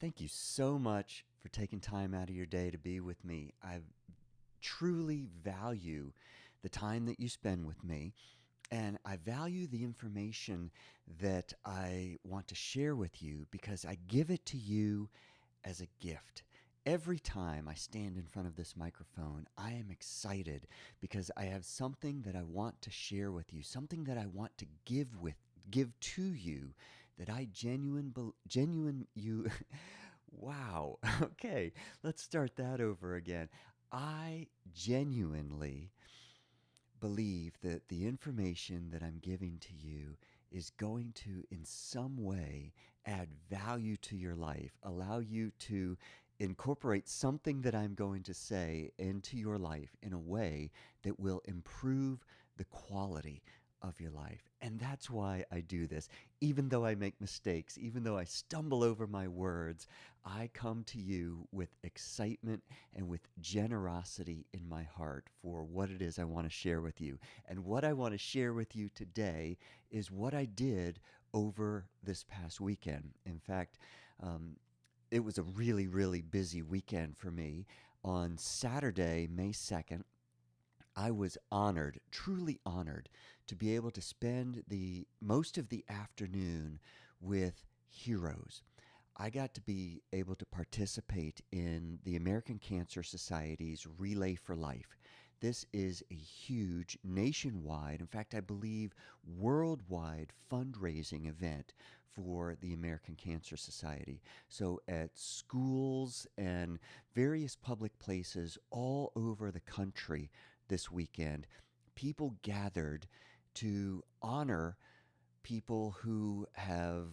Thank you so much for taking time out of your day to be with me. I truly value the time that you spend with me, and I value the information that I want to share with you because I give it to you as a gift. Every time I stand in front of this microphone, I am excited because I have something that I want to share with you, something that I want to give to you that I genuine you wow. Okay, let's start that over again. I genuinely believe that the information that I'm giving to you is going to, in some way, add value to your life, allow you to incorporate something that I'm going to say into your life in a way that will improve the quality of your life. And that's why I do this. Even though I make mistakes, even though I stumble over my words, I come to you with excitement and with generosity in my heart for what it is I want to share with you. And what I want to share with you today is what I did over this past weekend. In fact, it was a really, really busy weekend for me. On Saturday, May 2nd, I was honored, truly honored, to be able to spend the most of the afternoon with heroes. I got to be able to participate in the American Cancer Society's Relay for Life. This is a huge nationwide, in fact, I believe worldwide fundraising event for the American Cancer Society. So at schools and various public places all over the country this weekend, people gathered to honor people who have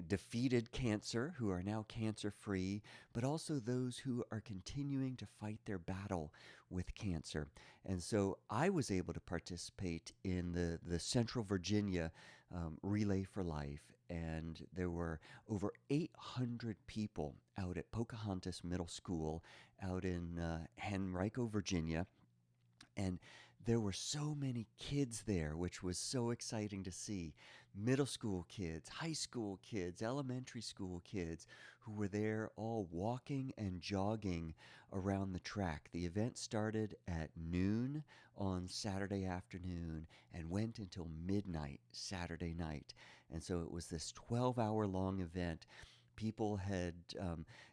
defeated cancer, who are now cancer free, but also those who are continuing to fight their battle with cancer. And so I was able to participate in the Central Virginia Relay for Life, and there were over 800 people out at Pocahontas Middle School out in Henrico, Virginia. And there were so many kids there, which was so exciting to see. Middle school kids, high school kids, elementary school kids who were there all walking and jogging around the track. The event started at noon on Saturday afternoon and went until midnight Saturday night. And so it was this 12-hour long event. People had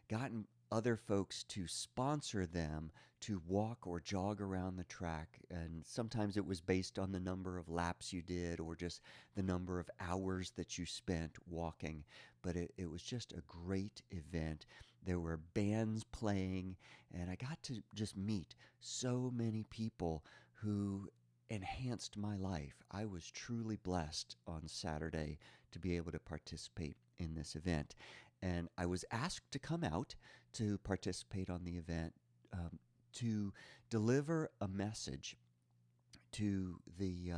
gotten other folks to sponsor them to walk or jog around the track. And sometimes it was based on the number of laps you did or just the number of hours that you spent walking. But it was just a great event. There were bands playing, and I got to just meet so many people who enhanced my life. I was truly blessed on Saturday to be able to participate in this event. And I was asked to come out to participate on the event, to deliver a message to the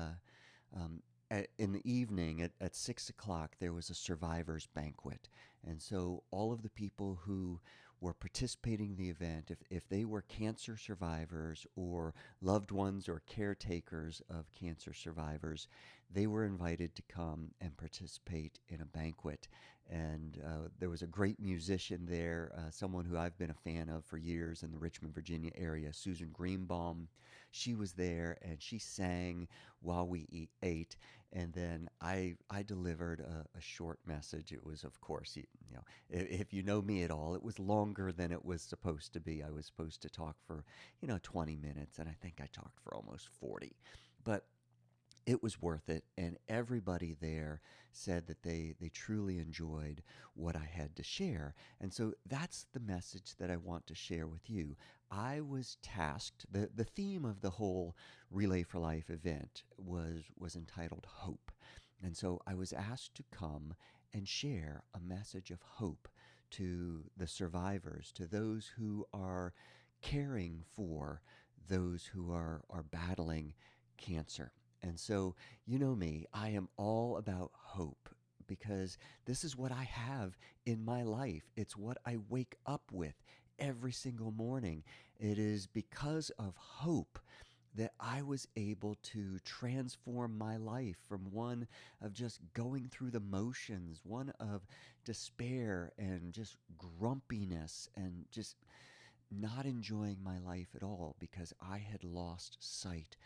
in the evening at 6 o'clock. There was a survivors banquet, and so all of the people who were participating in the event, if they were cancer survivors or loved ones or caretakers of cancer survivors, they were invited to come and participate in a banquet. And there was a great musician there, someone who I've been a fan of for years in the Richmond, Virginia area, Susan Greenbaum. She was there, and she sang while we ate. And then I delivered a short message. It was, of course, if you know me at all, it was longer than it was supposed to be. I was supposed to talk for 20 minutes, and I think I talked for almost 40. But it was worth it, and everybody there said that they truly enjoyed what I had to share. And so that's the message that I want to share with you. I was tasked, the theme of the whole Relay for Life event was entitled Hope. And so I was asked to come and share a message of hope to the survivors, to those who are caring for those who are battling cancer. And so, you know me, I am all about hope because this is what I have in my life. It's what I wake up with every single morning. It is because of hope that I was able to transform my life from one of just going through the motions, one of despair and just grumpiness and just not enjoying my life at all because I had lost sight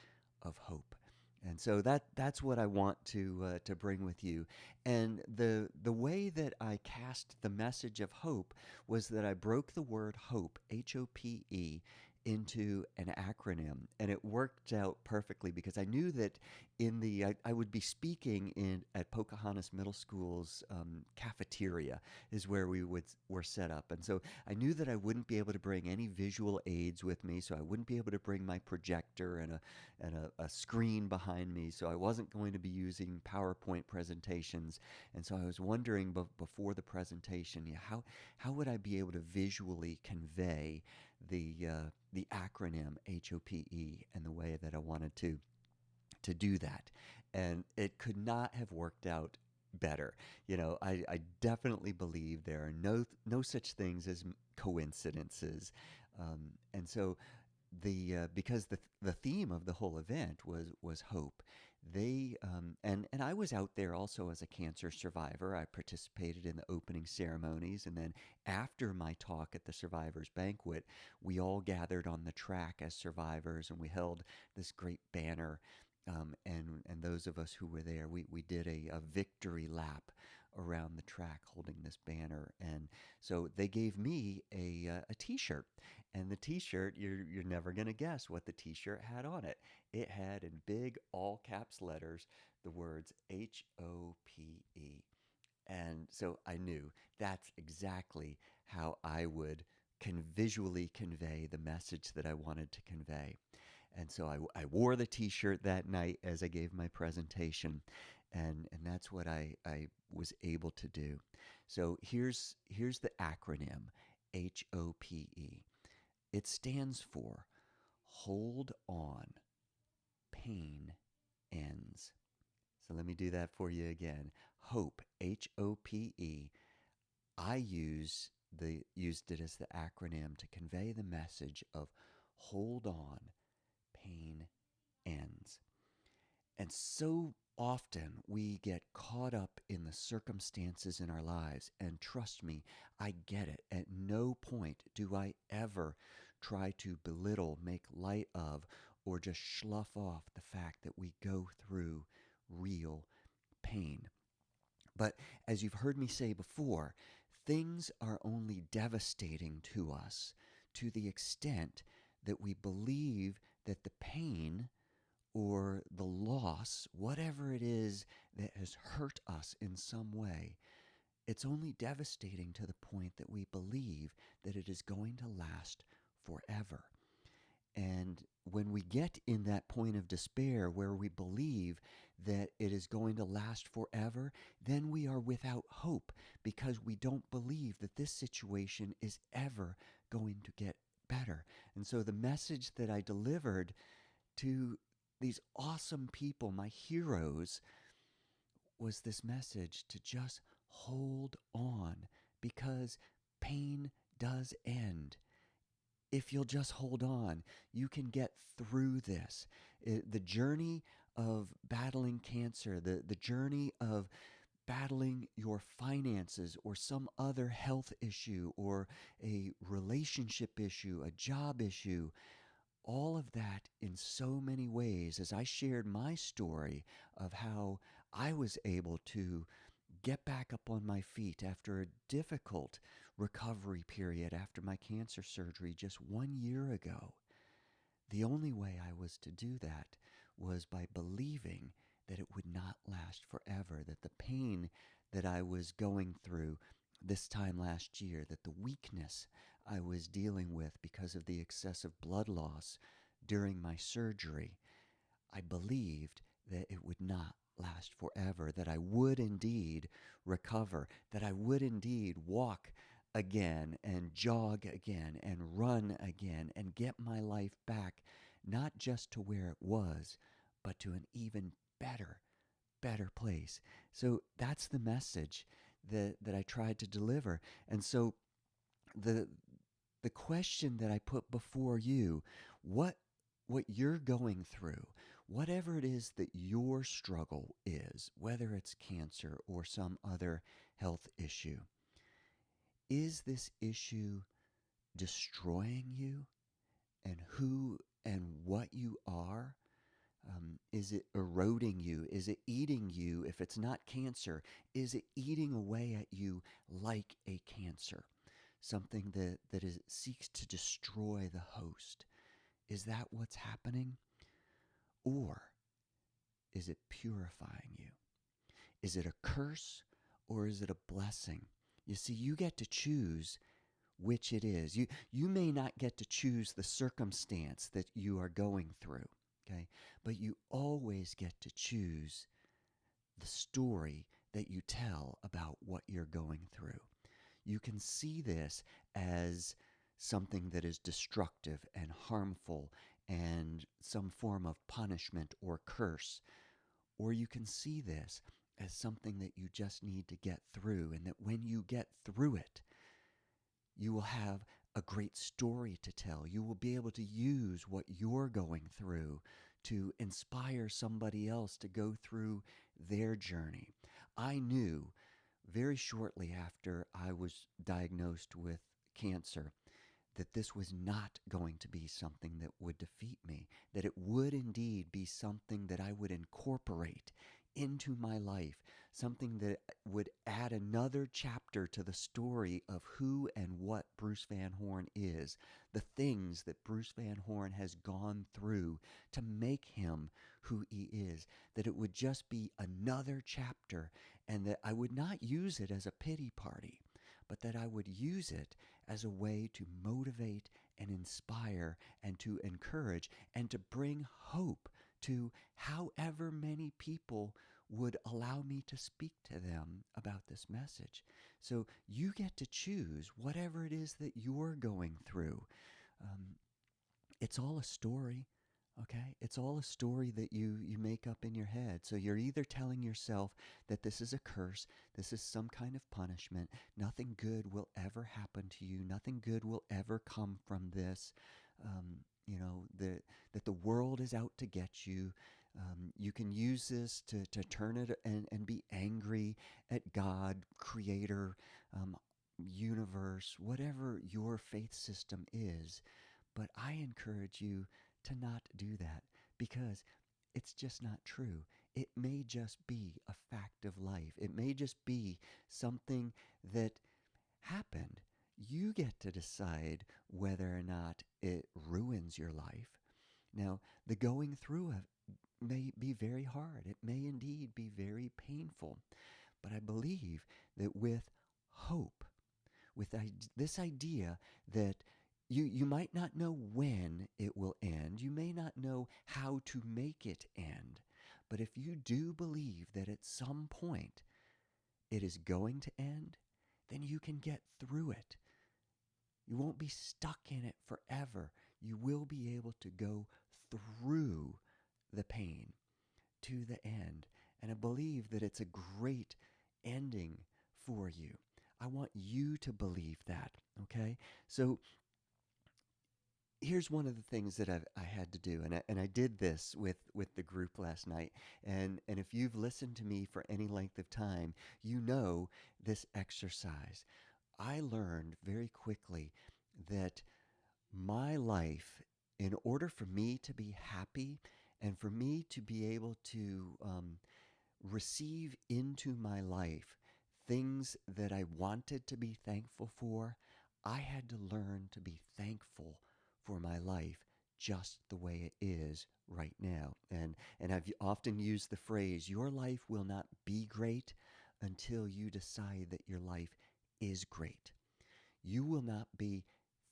of hope. And so that's what I want to bring with you. And the way that I cast the message of hope was that I broke the word hope, H-O-P-E, into an acronym, and it worked out perfectly because I knew that I would be speaking in at Pocahontas Middle School's cafeteria is where were set up, and so I knew that I wouldn't be able to bring any visual aids with me, so I wouldn't be able to bring my projector and a screen behind me, so I wasn't going to be using PowerPoint presentations. And so I was wondering before the presentation, yeah, how would I be able to visually convey the acronym HOPE and the way that I wanted to do that? And it could not have worked out better. I definitely believe there are no such things as coincidences. And so because the theme of the whole event was hope. And I was out there also as a cancer survivor. I participated in the opening ceremonies, and then after my talk at the survivors banquet, we all gathered on the track as survivors, and we held this great banner. And those of us who were there, we did a victory lap around the track holding this banner. And so they gave me a T-shirt, and the T-shirt, you're never gonna guess what the T-shirt had on it. It had in big all caps letters the words HOPE. And so I knew that's exactly how I would visually convey the message that I wanted to convey. And so I wore the T-shirt that night as I gave my presentation, and that's what I was able to do. So here's the acronym HOPE. It stands for Hold On, Pain Ends. So let me do that for you again. Hope, HOPE. I used it as the acronym to convey the message of hold on, pain ends. And so often we get caught up in the circumstances in our lives. And trust me, I get it. At no point do I ever try to belittle, make light of, or just slough off the fact that we go through real pain. But as you've heard me say before, things are only devastating to us to the extent that we believe that the pain or the loss, whatever it is that has hurt us in some way, it's only devastating to the point that we believe that it is going to last forever. And when we get in that point of despair where we believe that it is going to last forever, then we are without hope because we don't believe that this situation is ever going to get better. And so the message that I delivered to these awesome people, my heroes, was this message to just hold on because pain does end. If you'll just hold on, you can get through this. The journey of battling cancer, the journey of battling your finances or some other health issue or a relationship issue, a job issue, all of that in so many ways, as I shared my story of how I was able to get back up on my feet after a difficult recovery period after my cancer surgery just 1 year ago. The only way I was to do that was by believing that it would not last forever, that the pain that I was going through this time last year, that the weakness I was dealing with because of the excessive blood loss during my surgery, I believed that it would not last forever, that I would indeed recover, that I would indeed walk again and jog again and run again and get my life back, not just to where it was, but to an even better place. So that's the message that I tried to deliver. And so the the question that I put before you, what what you're going through, whatever it is that your struggle is, whether it's cancer or some other health issue, is this issue destroying you and who and what you are? Is it eroding you? Is it eating you? If it's not cancer, is it eating away at you like a cancer? Something that seeks to destroy the host. Is that what's happening? Or is it purifying you? Is it a curse or is it a blessing? You see, you get to choose which it is. You may not get to choose the circumstance that you are going through, okay? But you always get to choose the story that you tell about what you're going through. You can see this as something that is destructive and harmful and some form of punishment or curse. Or you can see this as something that you just need to get through, and that when you get through it, you will have a great story to tell. You will be able to use what you're going through to inspire somebody else to go through their journey. I knew very shortly after I was diagnosed with cancer that this was not going to be something that would defeat me, that it would indeed be something that I would incorporate into my life, something that would add another chapter to the story of who and what Bruce Van Horn is, the things that Bruce Van Horn has gone through to make him who he is, that it would just be another chapter, and that I would not use it as a pity party, but that I would use it as a way to motivate and inspire and to encourage and to bring hope to however many people would allow me to speak to them about this message. So you get to choose whatever it is that you're going through. It's all a story, okay? It's all a story that you make up in your head. So you're either telling yourself that this is a curse, this is some kind of punishment, nothing good will ever happen to you, nothing good will ever come from this, that the world is out to get you. You can use this to turn it and be angry at God, Creator, universe, whatever your faith system is. But I encourage you to not do that, because it's just not true. It may just be a fact of life. It may just be something that happened. You get to decide whether or not it ruins your life. Now, the going through of may be very hard. It may indeed be very painful. But I believe that with hope, with this idea that you might not know when it will end, you may not know how to make it end, but if you do believe that at some point it is going to end, then you can get through it. You won't be stuck in it forever. You will be able to go through the pain to the end. And I believe that it's a great ending for you. I want you to believe that, okay? So here's one of the things that I had to do, and I did this with the group last night. And if you've listened to me for any length of time, you know this exercise. I learned very quickly that my life, in order for me to be happy and for me to be able to receive into my life things that I wanted to be thankful for, I had to learn to be thankful for my life just the way it is right now. And I've often used the phrase, your life will not be great until you decide that your life is great. You will not be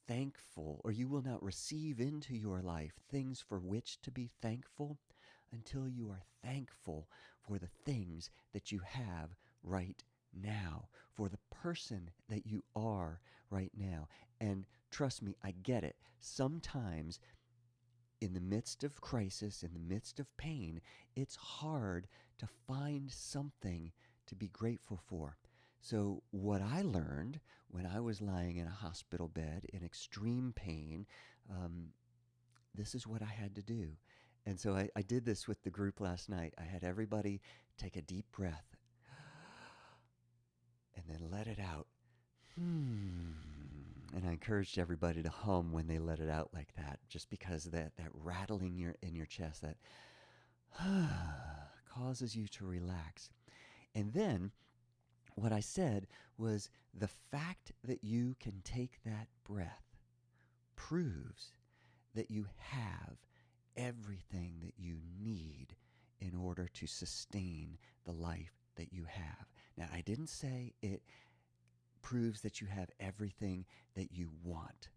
thankful, or you will not receive into your life things for which to be thankful until you are thankful for the things that you have right now, for the person that you are right now. And trust me, I get it. Sometimes in the midst of crisis, in the midst of pain, it's hard to find something to be grateful for. So what I learned when I was lying in a hospital bed in extreme pain, this is what I had to do. And so I did this with the group last night. I had everybody take a deep breath and then let it out. And I encouraged everybody to hum when they let it out like that, just because that rattling in your chest, that causes you to relax. And then what I said was, the fact that you can take that breath proves that you have everything that you need in order to sustain the life that you have. Now, I didn't say it proves that you have everything that you want,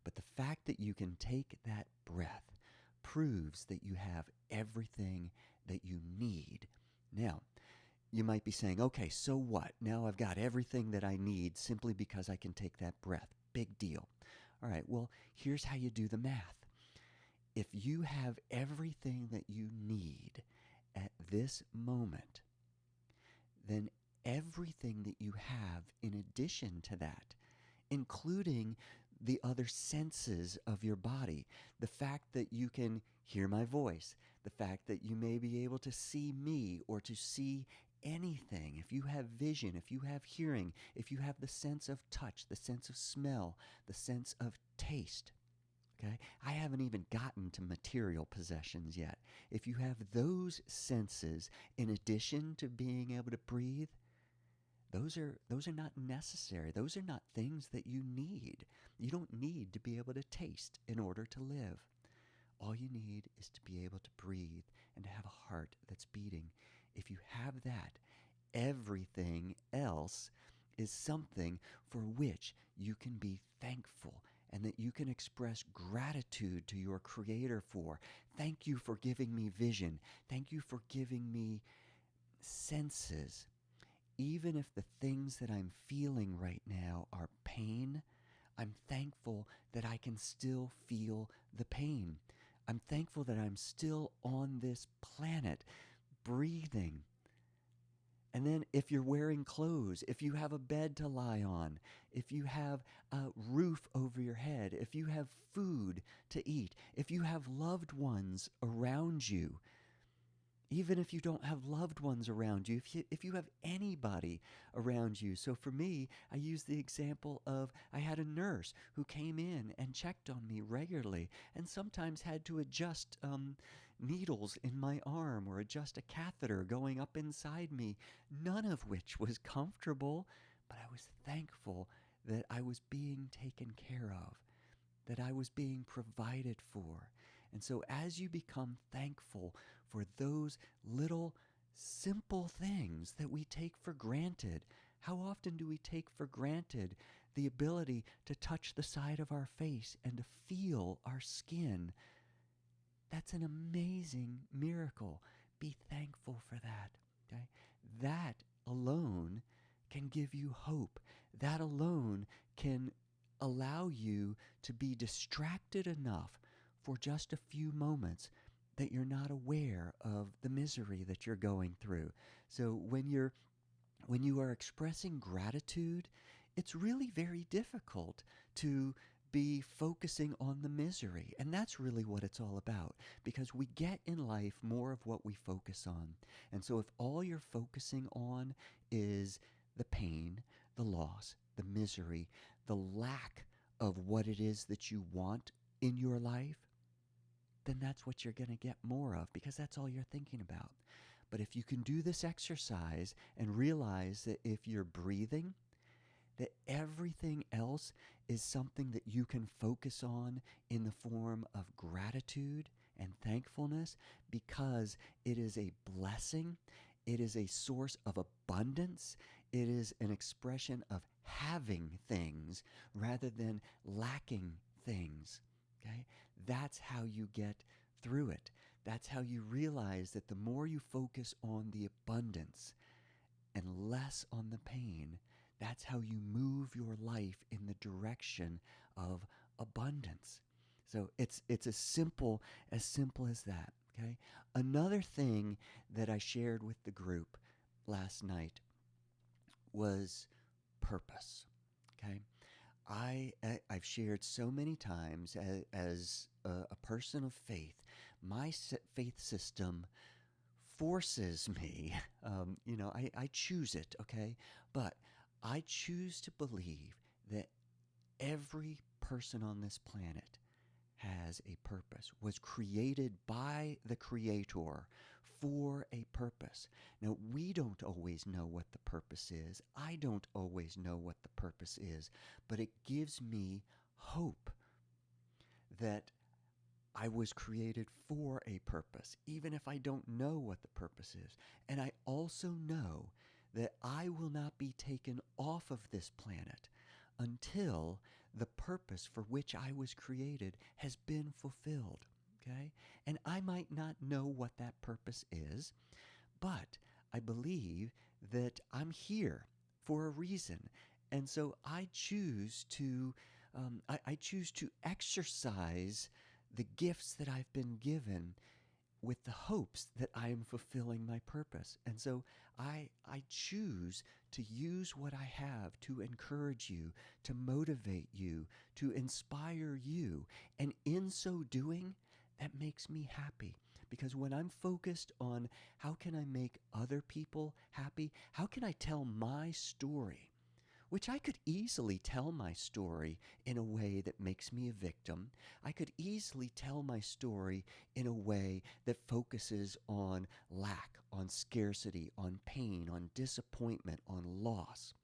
but the fact that you can take that breath proves that you have everything that you need. Now, you might be saying, okay, so what? Now I've got everything that I need simply because I can take that breath. Big deal. All right, well, here's how you do the math. If you have everything that you need at this moment, then everything that you have in addition to that, including the other senses of your body, the fact that you can hear my voice, the fact that you may be able to see me or to see anything, if you have vision, if you have hearing, if you have the sense of touch, the sense of smell, the sense of taste, okay? I haven't even gotten to material possessions yet. If you have those senses in addition to being able to breathe, those are not necessary. Those are not things that you need. You don't need to be able to taste in order to live. All you need is to be able to breathe and to have a heart that's beating. If you have that, everything else is something for which you can be thankful and that you can express gratitude to your Creator for. Thank you for giving me vision. Thank you for giving me senses. Even if the things that I'm feeling right now are pain, I'm thankful that I can still feel the pain. I'm thankful that I'm still on this planet, breathing. And then if you're wearing clothes, if you have a bed to lie on, if you have a roof over your head, if you have food to eat, if you have loved ones around you, even if you don't have loved ones around you, if you have anybody around you. So for me, I use the example of, I had a nurse who came in and checked on me regularly and sometimes had to adjust needles in my arm or adjust a catheter going up inside me, none of which was comfortable, but I was thankful that I was being taken care of, that I was being provided for. And so as you become thankful for those little simple things that we take for granted, how often do we take for granted the ability to touch the side of our face and to feel our skin? That's an amazing miracle. Be thankful for that. Okay? That alone can give you hope. That alone can allow you to be distracted enough for just a few moments that you're not aware of the misery that you're going through. So when you are expressing gratitude, it's really very difficult to be focusing on the misery. And that's really what it's all about, because we get in life more of what we focus on. And so if all you're focusing on is the pain, the loss, the misery, the lack of what it is that you want in your life, then that's what you're going to get more of, because that's all you're thinking about. But if you can do this exercise and realize that if you're breathing, that everything else is something that you can focus on in the form of gratitude and thankfulness, because it is a blessing, it is a source of abundance, it is an expression of having things rather than lacking things. Okay? That's how you get through it. That's how you realize that the more you focus on the abundance and less on the pain, that's how you move your life in the direction of abundance. So it's as simple as that. Okay? Another thing that I shared with the group last night was purpose. Okay? I've shared so many times as a person of faith, my faith system forces me. I choose it, okay, but I choose to believe that every person on this planet has a purpose, was created by the Creator for a purpose. Now, we don't always know what the purpose is. I don't always know what the purpose is, but it gives me hope that I was created for a purpose, even if I don't know what the purpose is. And I also know that I will not be taken off of this planet until the purpose for which I was created has been fulfilled. Okay? And I might not know what that purpose is, but I believe that I'm here for a reason. And so I choose to exercise the gifts that I've been given with the hopes that I am fulfilling my purpose. And so I choose to use what I have to encourage you, to motivate you, to inspire you. And in so doing, that makes me happy. Because when I'm focused on how can I make other people happy, how can I tell my story, which I could easily tell my story in a way that makes me a victim. I could easily tell my story in a way that focuses on lack, on scarcity, on pain, on disappointment, on loss.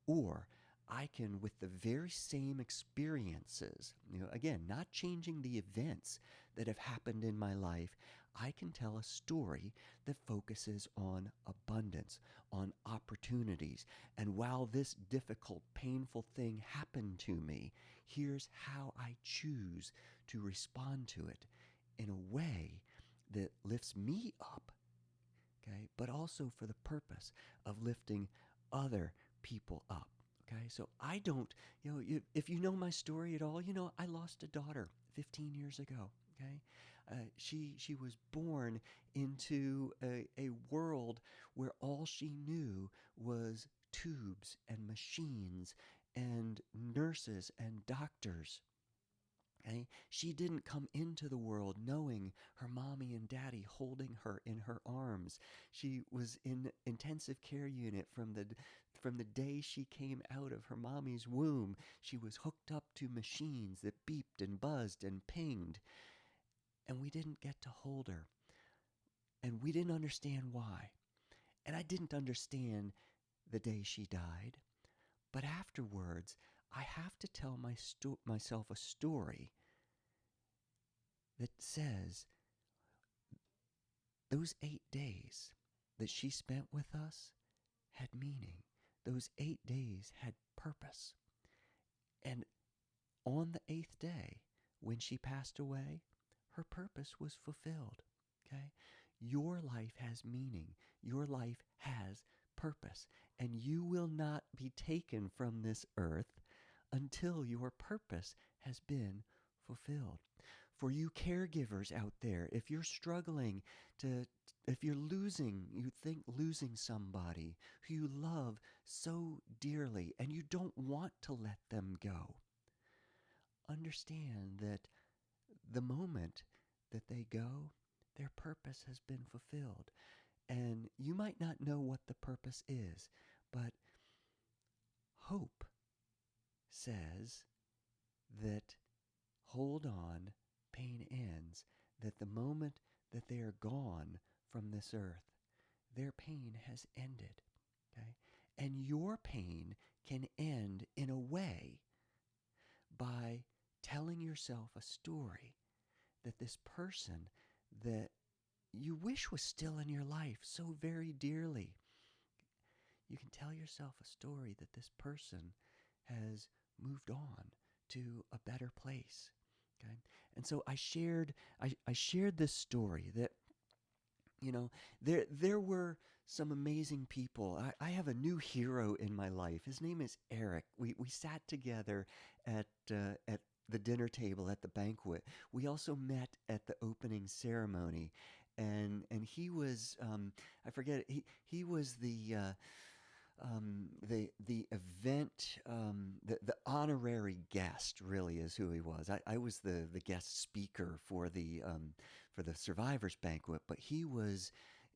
Or I can, with the very same experiences, again, not changing the events that have happened in my life, I can tell a story that focuses on abundance, on opportunities. And while this difficult, painful thing happened to me, here's how I choose to respond to it in a way that lifts me up, okay, but also for the purpose of lifting other people up. Okay, so I don't, if you know my story at all, I lost a daughter 15 years ago. Okay, she was born into a world where all she knew was tubes and machines and nurses and doctors. Okay? She didn't come into the world knowing her mommy and daddy holding her in her arms. She was in intensive care unit from the day she came out of her mommy's womb. She was hooked up to machines that beeped and buzzed and pinged, and we didn't get to hold her. And we didn't understand why. And I didn't understand the day she died. But afterwards, I have to tell myself a story that says those 8 days that she spent with us had meaning. Those 8 days had purpose. And on the eighth day, when she passed away, her purpose was fulfilled. Okay? Your life has meaning. Your life has purpose. And you will not be taken from this earth until your purpose has been fulfilled. For you caregivers out there, if you're struggling if you're you think losing somebody who you love so dearly and you don't want to let them go, understand that the moment that they go, their purpose has been fulfilled. And you might not know what the purpose is, but hope says that hold on, pain ends, that the moment that they are gone from this earth, their pain has ended. Okay? And your pain can end in a way by telling yourself a story that this person that you wish was still in your life so very dearly, you can tell yourself a story that this person has moved on to a better place. Okay? And so I shared this story that, there were some amazing people. I have a new hero in my life. His name is Eric. We sat together at the dinner table at the banquet. We also met at the opening ceremony, and he was I forget he was the event, the honorary guest really is who he was. I was the guest speaker for the survivors banquet, but he was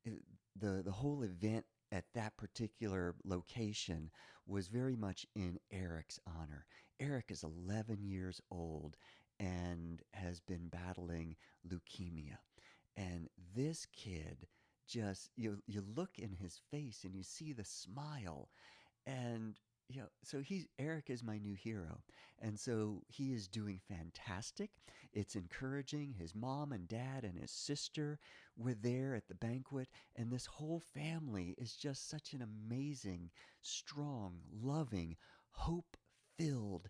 uh, the whole event at that particular location was very much in Eric's honor. Eric is 11 years old and has been battling leukemia. And this kid just you look in his face and you see the smile, and so he's Eric is my new hero, and so he is doing fantastic. It's encouraging. His mom and dad and his sister were there at the banquet, and this whole family is just such an amazing, strong, loving, hope filled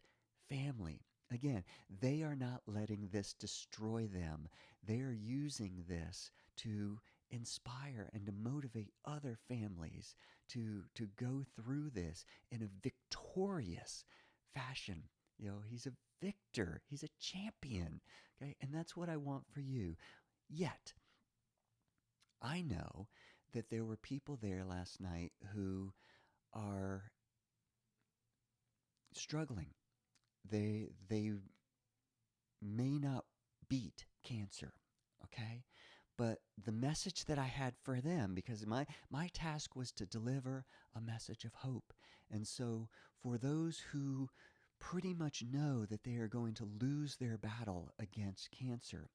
family. Again, they are not letting this destroy them. They are using this to inspire and to motivate other families to go through this in a victorious fashion. He's a victor. He's a champion. Okay, and that's what I want for you. Yet, I know that there were people there last night who are struggling. They may not beat cancer, okay? But the message that I had for them, because my task was to deliver a message of hope. And so for those who pretty much know that they are going to lose their battle against cancer,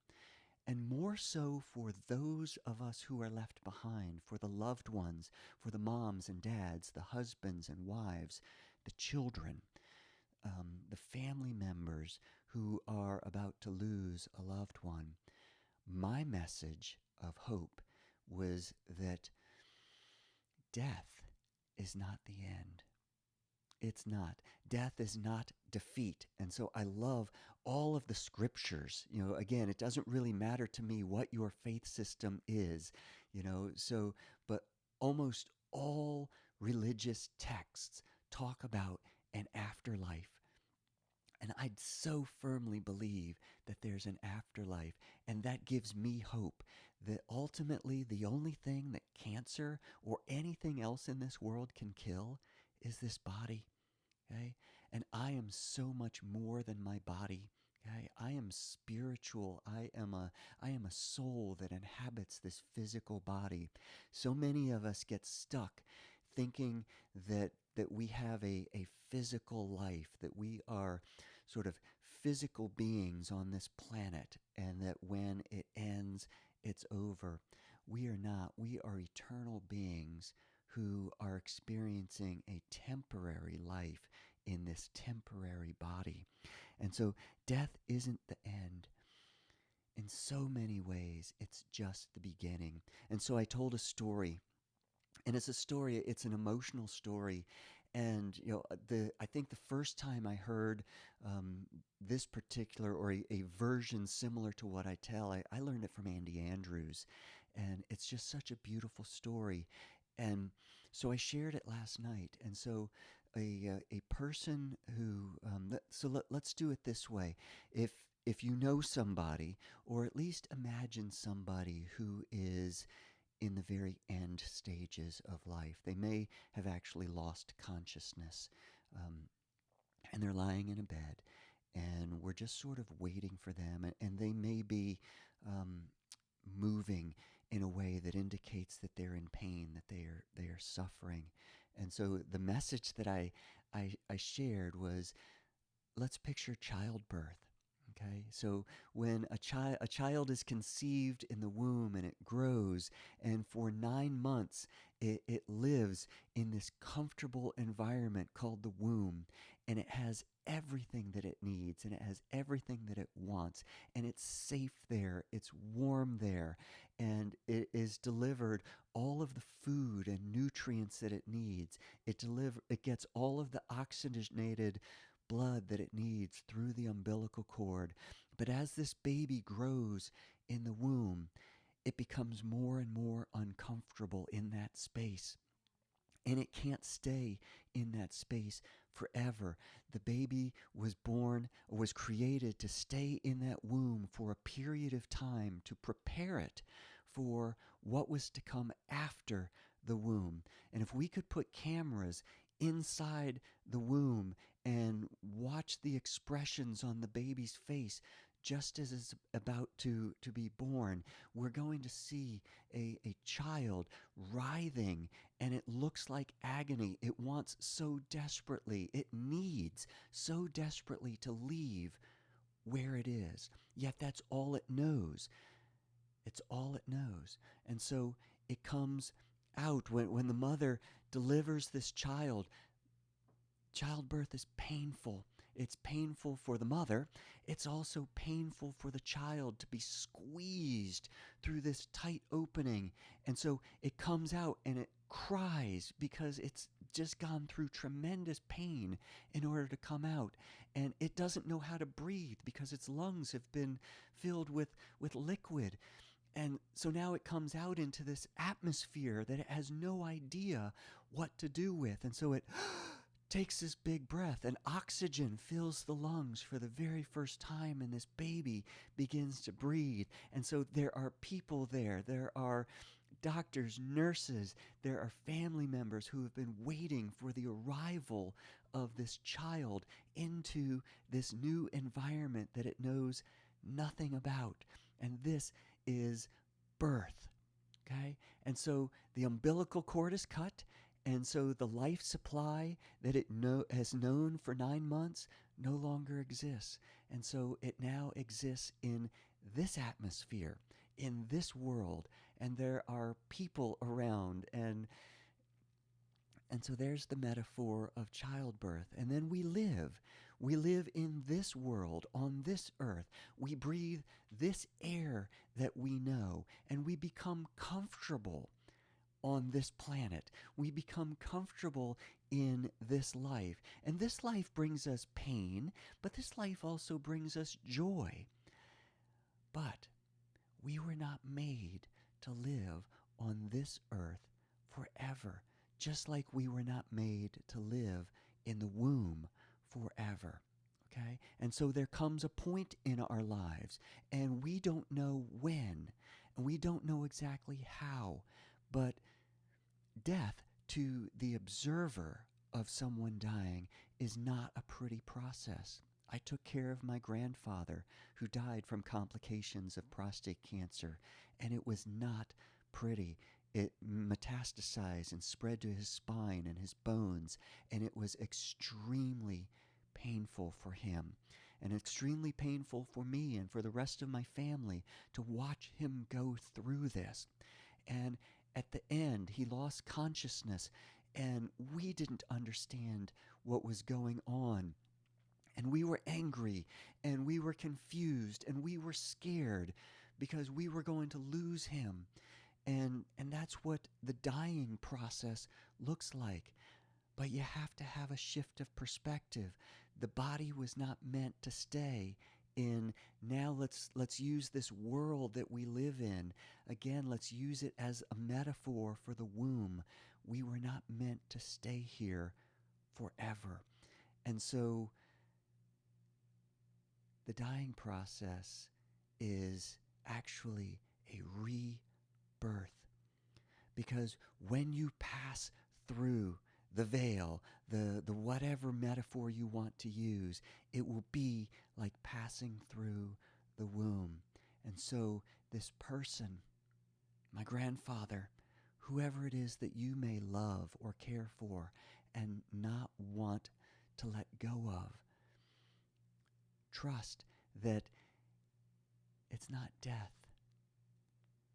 and more so for those of us who are left behind, for the loved ones, for the moms and dads, the husbands and wives, the children, the family members who are about to lose a loved one, my message of hope was that death is not the end. It's not. Death is not defeat. And so I love all of the scriptures. Again, it doesn't really matter to me what your faith system is, but almost all religious texts talk about an afterlife. And I so firmly believe that there's an afterlife, and that gives me hope that ultimately the only thing that cancer or anything else in this world can kill is this body. Okay? And I am so much more than my body. Okay? I am spiritual. I am a soul that inhabits this physical body. So many of us get stuck thinking that we have a physical life, that we are sort of physical beings on this planet, and that when it ends, it's over. We are not. We are eternal beings who are experiencing a temporary life in this temporary body. And so death isn't the end. In so many ways, it's just the beginning. And so I told a story, and it's an emotional story. And I think the first time I heard this particular, or a version similar to what I tell, I learned it from Andy Andrews, and it's just such a beautiful story. And so I shared it last night. And so a person who let's do it this way. If you know somebody, or at least imagine somebody who is in the very end stages of life. They may have actually lost consciousness, and they're lying in a bed, and we're just sort of waiting for them, and they may be um, moving in a way that indicates that they're in pain, that they are suffering. And so the message that I shared was, let's picture childbirth. Okay, so when a child is conceived in the womb, and it grows, and for 9 months it lives in this comfortable environment called the womb, and it has everything that it needs, and it has everything that it wants, and it's safe there, it's warm there, and it is delivered all of the food and nutrients that it needs. It gets all of the oxygenated blood that it needs through the umbilical cord. But as this baby grows in the womb, it becomes more and more uncomfortable in that space. And it can't stay in that space forever. The baby was created to stay in that womb for a period of time to prepare it for what was to come after the womb. And if we could put cameras inside the womb and watch the expressions on the baby's face just as it's about to be born, we're going to see a child writhing, and it looks like agony. It wants so desperately, it needs so desperately to leave where it is. Yet that's all it knows. It's all it knows. And so it comes out when the mother delivers this child. Childbirth is painful. It's painful for the mother. It's also painful for the child to be squeezed through this tight opening. And so it comes out and it cries because it's just gone through tremendous pain in order to come out. And it doesn't know how to breathe because its lungs have been filled with liquid. And so now it comes out into this atmosphere that it has no idea what to do with. And so it takes this big breath, and oxygen fills the lungs for the very first time, and this baby begins to breathe. And so there are people there. There are doctors, nurses, there are family members who have been waiting for the arrival of this child into this new environment that it knows nothing about. And this is birth, okay? And so the umbilical cord is cut, and so the life supply that it has known for 9 months no longer exists. And so it now exists in this atmosphere, in this world, and there are people around, and so there's the metaphor of childbirth. And then we live. We live in this world, on this earth. We breathe this air that we know, and we become comfortable on this planet. We become comfortable in this life. And this life brings us pain, but this life also brings us joy. But we were not made to live on this earth forever, just like we were not made to live in the womb forever. Okay? And so there comes a point in our lives, and we don't know when, and we don't know exactly how, but death to the observer of someone dying is not a pretty process. I took care of my grandfather who died from complications of prostate cancer, and it was not pretty. It metastasized and spread to his spine and his bones, and it was extremely painful for him, and extremely painful for me and for the rest of my family to watch him go through this. And at the end, he lost consciousness, and we didn't understand what was going on. And we were angry, and we were confused, and we were scared because we were going to lose him. And that's what the dying process looks like. But you have to have a shift of perspective. The body was not meant to stay in, now let's use this world that we live in. Again, let's use it as a metaphor for the womb. We were not meant to stay here forever. And so the dying process is actually a rebirth. Because when you pass through the veil, the whatever metaphor you want to use, it will be like passing through the womb. And so this person, my grandfather, whoever it is that you may love or care for and not want to let go of, trust that it's not death.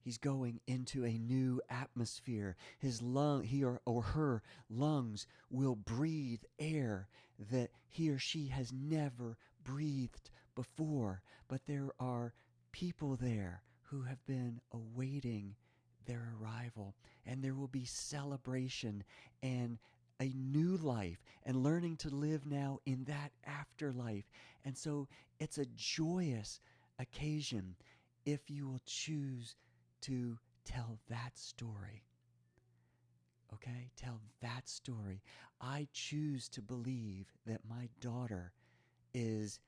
He's going into a new atmosphere. He or her lungs will breathe air that he or she has never breathed before. But there are people there who have been awaiting their arrival. And there will be celebration and a new life and learning to live now in that afterlife. And so it's a joyous occasion if you will choose to tell that story. Okay? Tell that story. I choose to believe that my daughter is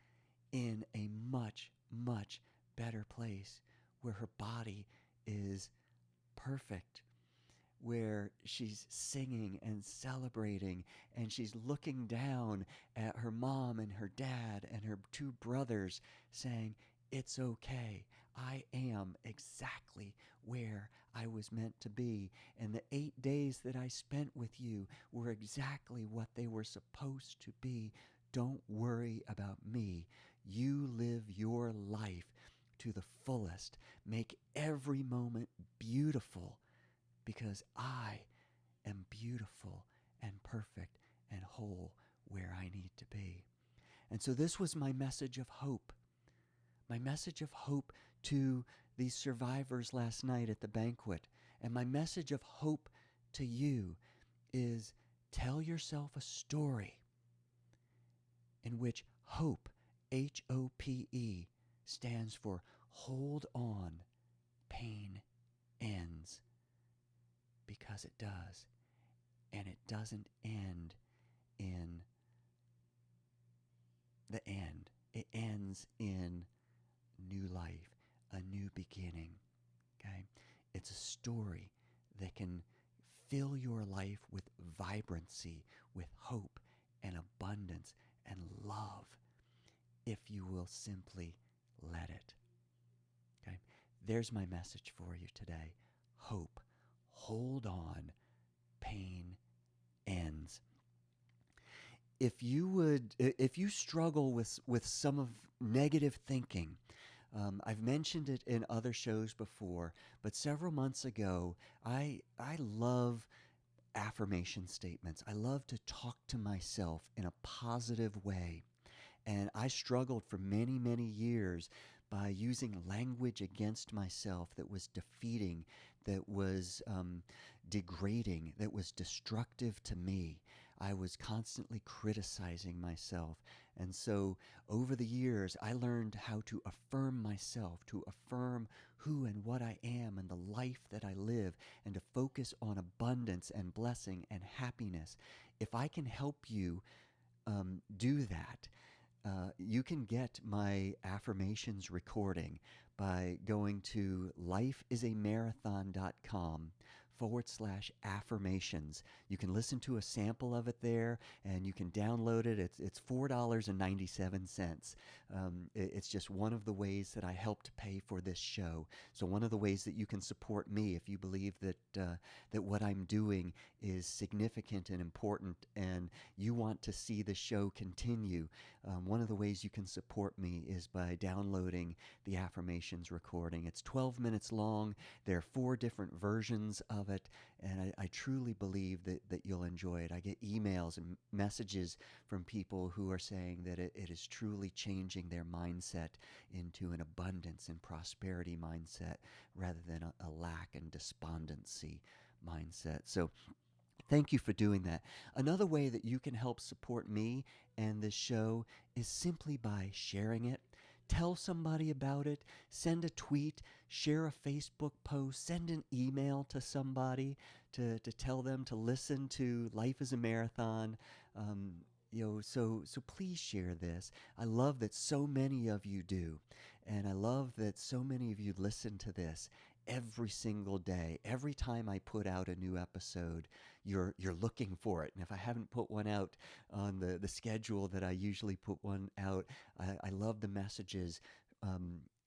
in a much, much better place where her body is perfect, where she's singing and celebrating, and she's looking down at her mom and her dad and her two brothers, saying, "It's okay. I am exactly where I was meant to be. And the 8 days that I spent with you were exactly what they were supposed to be. Don't worry about me. You live your life to the fullest. Make every moment beautiful, because I am beautiful and perfect and whole where I need to be." And so this was my message of hope. My message of hope to these survivors last night at the banquet. And my message of hope to you is, tell yourself a story in which hope, H-O-P-E, stands for hold on, pain ends. Because it does. And it doesn't end in the end. It ends in new life, a new beginning. Okay? It's a story that can fill your life with vibrancy, with hope and abundance and love, if you will simply let it. Okay? There's my message for you today. Hope. Hold on. Pain ends. If you struggle with some of negative thinking, I've mentioned it in other shows before, but several months ago, I love affirmation statements. I love to talk to myself in a positive way. And I struggled for many, many years by using language against myself that was defeating, that was degrading, that was destructive to me. I was constantly criticizing myself. And so over the years, I learned how to affirm myself, to affirm who and what I am and the life that I live, and to focus on abundance and blessing and happiness. If I can help you do that, you can get my affirmations recording by going to lifeisamarathon.com/affirmations. You can listen to a sample of it there, and you can download it. It's $4.97. It's just one of the ways that I help to pay for this show. So one of the ways that you can support me, if you believe that what I'm doing is significant and important, and you want to see the show continue, one of the ways you can support me is by downloading the affirmations recording. It's 12 minutes long. There are 4 different versions of it, and I truly believe that you'll enjoy it. I get emails and messages from people who are saying that it is truly changing their mindset into an abundance and prosperity mindset rather than a lack and despondency mindset. So thank you for doing that. Another way that you can help support me and this show is simply by sharing it. Tell somebody about it. Send a tweet. Share a Facebook post. Send an email to somebody to tell them to listen to Life is a Marathon. So please share this. I love that so many of you do, and I love that so many of you listen to this every single day. Every time I put out a new episode, you're looking for it. And if I haven't put one out on the schedule that I usually put one out, I love the messages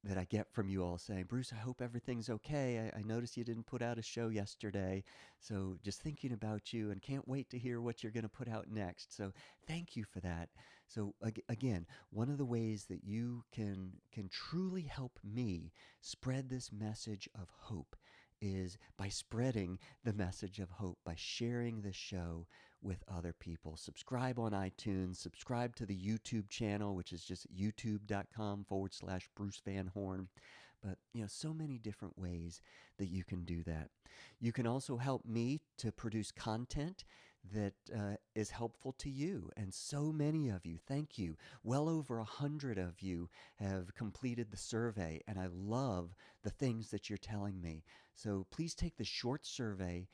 that I get from you all saying, "Bruce, I hope everything's okay. I noticed you didn't put out a show yesterday. So just thinking about you and can't wait to hear what you're going to put out next." So thank you for that. So again, one of the ways that you can truly help me spread this message of hope is by spreading the message of hope, by sharing the show with other people. Subscribe on iTunes, subscribe to the YouTube channel, which is just youtube.com/Bruce Van Horn. But, so many different ways that you can do that. You can also help me to produce content that is helpful to you. And so many of you, thank you. Well over 100 of you have completed the survey, and I love the things that you're telling me. So please take the short survey,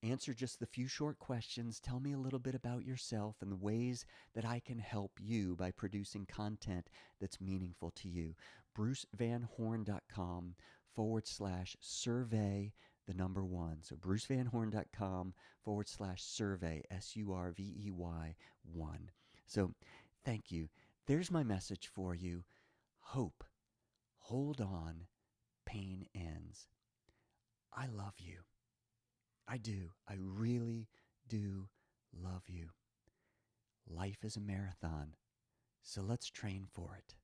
answer just the few short questions, tell me a little bit about yourself and the ways that I can help you by producing content that's meaningful to you. BruceVanHorn.com/survey the number one. So brucevanhorn.com/survey, SURVEY 1. So thank you. There's my message for you. Hope. Hold on. Pain ends. I love you. I do. I really do love you. Life is a marathon, so let's train for it.